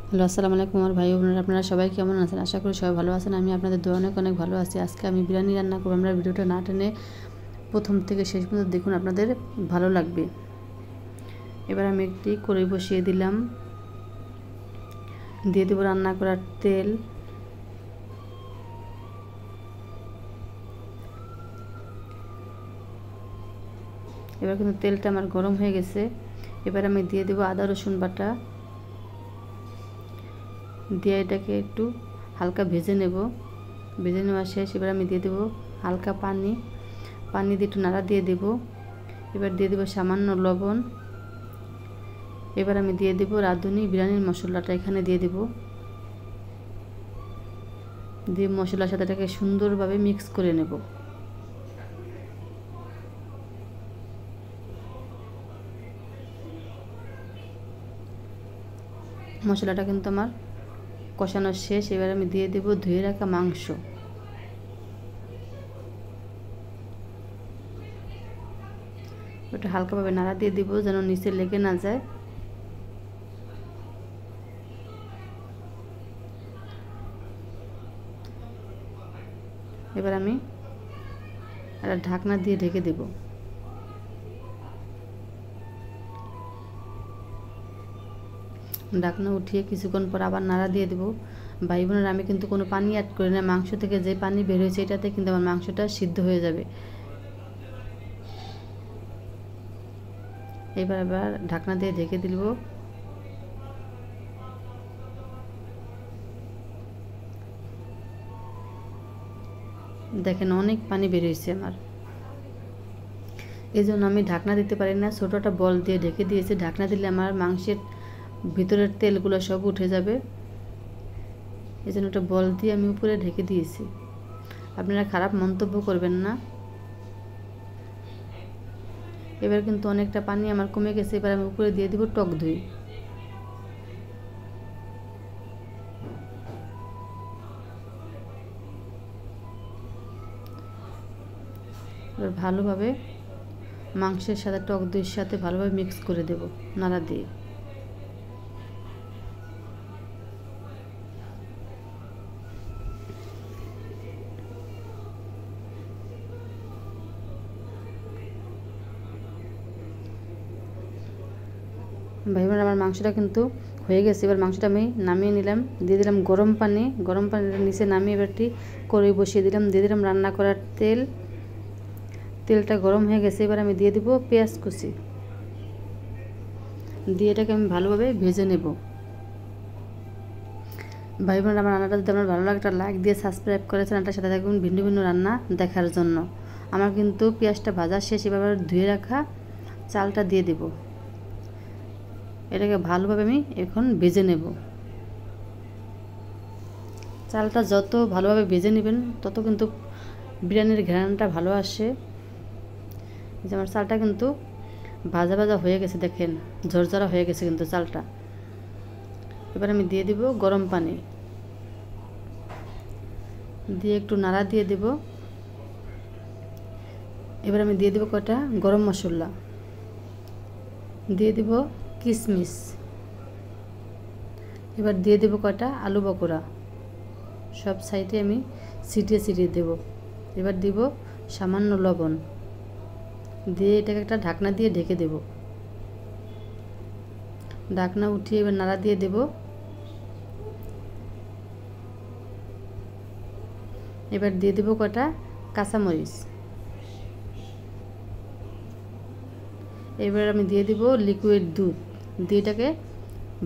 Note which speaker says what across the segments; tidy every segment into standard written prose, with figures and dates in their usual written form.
Speaker 1: Hello, আসসালামু আলাইকুম আমার ভাই বোনেরা, আপনারা সবাই কেমন আছেন? আশা করি সবাই ভালো আছেন। আমি আপনাদের দোয়া অনেক অনেক ভালো আছি। আজকে আমি বিরিয়ানি রান্না করব। আমরা ভিডিওটা না টেনে প্রথম থেকে শেষ পর্যন্ত দেখুন, আপনাদের ভালো লাগবে। এবার আমি একটি কড়াই বসিয়ে দিলাম, দিয়ে দেবো রান্না করার তেল। এবার কিন্তু তেলটা আমার গরম হয়ে গেছে। এবার আমি দিয়ে দেবো আদা রসুন বাটা, দিয়ে এটাকে একটু হালকা ভেজে নেব। ভেজে নেওয়া শেষ। এবার আমি দিয়ে দেবো হালকা পানি দিয়ে একটু নাড়া দিয়ে দেব। এবার দিয়ে দেবো সামান্য লবণ। এবার আমি দিয়ে দেবো রাঁধুনি বিরিয়ানির মশলাটা এখানে দিয়ে দেব। দিয়ে মশলার সাথে এটাকে সুন্দরভাবে মিক্স করে নেব। মশলাটা কিন্তু আমার কষানো শেষ। এবার আমি দিয়ে দেব ধুয়ে রাখা মাংস। ওটা হালকাভাবে নাড়া দিয়ে দিব যেন নিচে লেগে না যায়। এবার আমি একটা ঢাকনা দিয়ে ঢেকে দেব। ঢাকনা উঠিয়ে কিছুক্ষণ পর আবার নাড়া দিয়ে দেব। ভাই বোনেরা, আমি কিন্তু কোনো পানি অ্যাড করি না। মাংস থেকে যে পানি বের হয়েছে এটাতে কিন্তু আমার মাংসটা সিদ্ধ হয়ে যাবে। এবার আবার ঢাকনা দিয়ে ঢেকে দিব। দেখেন অনেক পানি বের হয়েছে আমার, এই জন্য আমি ঢাকনা দিতে পারি না। ছোটো একটা বল দিয়ে ঢেকে দিয়েছি। ঢাকনা দিলে আমার মাংসের ভিতরের তেলগুলো সব উঠে যাবে। এই জন্য একটা বল দিয়ে আমি উপরে ঢেকে দিয়েছি। আপনারা খারাপ মন্তব্য করবেন না। এবার কিন্তু অনেকটা পানি আমার কমে গেছে। এবার আমি উপরে দিয়ে দিব টক দই। এবার ভালোভাবে মাংসের সাথে টক দইয়ের সাথে ভালোভাবে মিক্স করে দেব নাড়া দিয়ে। ভাই বোনেরা, আমার মাংসটা কিন্তু হয়ে গেছে। এবার মাংসটা আমি নামিয়ে নিলাম। দিয়ে দিলাম গরম পানি। গরম পানির নিচে নামিয়ে এবারটি কড়াই বসিয়ে দিলাম। দিয়ে দিলাম রান্না করার তেল। তেলটা গরম হয়ে গেছে। এবার আমি দিয়ে দিব পেঁয়াজ কুচি। দিয়ে এটাকে আমি ভালোভাবে ভেজে নেব। ভাই বোনেরা, আমার রান্নাটা যদি আপনার ভালো লাগে একটা লাইক দিয়ে সাবস্ক্রাইব করে চ্যানেলটার সাথে থাকুন ভিন্ন ভিন্ন রান্না দেখার জন্য। আমার কিন্তু পেঁয়াজটা ভাজা শেষ। এবার ধুয়ে রাখা চালটা দিয়ে দেব। এটাকে ভালোভাবে আমি এখন ভেজে নেব। চালটা যত ভালোভাবে ভেজে নেবেন তত কিন্তু বিরিয়ানির ঘ্রাণটা ভালো আসে। যে আমার চালটা কিন্তু ভাজা ভাজা হয়ে গেছে, দেখেন ঝরঝরা হয়ে গেছে কিন্তু চালটা। এবার আমি দিয়ে দিব গরম পানি, দিয়ে একটু নাড়া দিয়ে দেব। এবার আমি দিয়ে দেব কয়টা গরম মশলা, দিয়ে দেব কিশমিশ। এবার দিয়ে দেব কয়টা আলু বকরা। সব সাইডে আমি ছিটিয়ে ছিটিয়ে দেব। এবার দিব সামান্য লবণ, দিয়ে এটাকে একটা ঢাকনা দিয়ে ঢেকে দেব। ঢাকনা উঠিয়ে এবার নাড়া দিয়ে দেব। এবার দিয়ে দেব কটা কাঁচামরিচ। এবার আমি দিয়ে দেব লিকুইড দুধ, দিয়ে এটাকে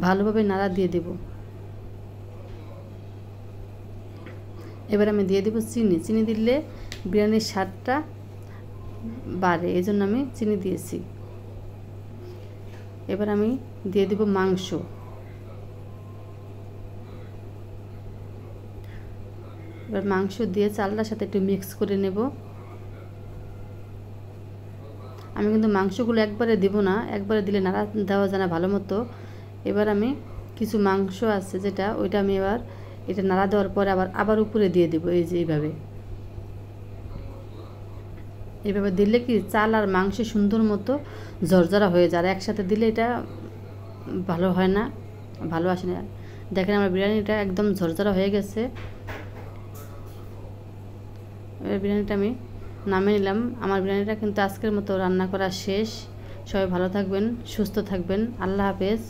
Speaker 1: ভালোভাবে নাড়া দিয়ে দেব। এবার আমি দিয়ে দেব চিনি। চিনি দিলে বিরিয়ানির স্বাদটা বাড়ে, এই জন্য আমি চিনি দিয়েছি। এবার আমি দিয়ে দেব মাংস। এবার মাংস দিয়ে চালটার সাথে একটু মিক্স করে নেব। আমি কিন্তু মাংসগুলো একবারে দেব না, একবারে দিলে নাড়া দেওয়া যায় না ভালো মতো। এবার আমি কিছু মাংস আছে যেটা, ওইটা আমি এবার এটা নাড়া দেওয়ার পরে আবার উপরে দিয়ে দেব। এই যে এইভাবে দিলে কি চাল আর মাংস সুন্দর মতো ঝরঝরা হয়ে যায়। আর একসাথে দিলে এটা ভালো হয় না, ভালো আসে না। দেখেন আমার বিরিয়ানিটা একদম ঝরঝরা হয়ে গেছে। এবার বিরিয়ানিটা আমি নামিয়ে নিলাম। আমার বিরিয়ানিটা কিন্তু আজকের মতো রান্না করা শেষ। সবাই ভালো থাকবেন, সুস্থ থাকবেন। আল্লাহ হাফেজ।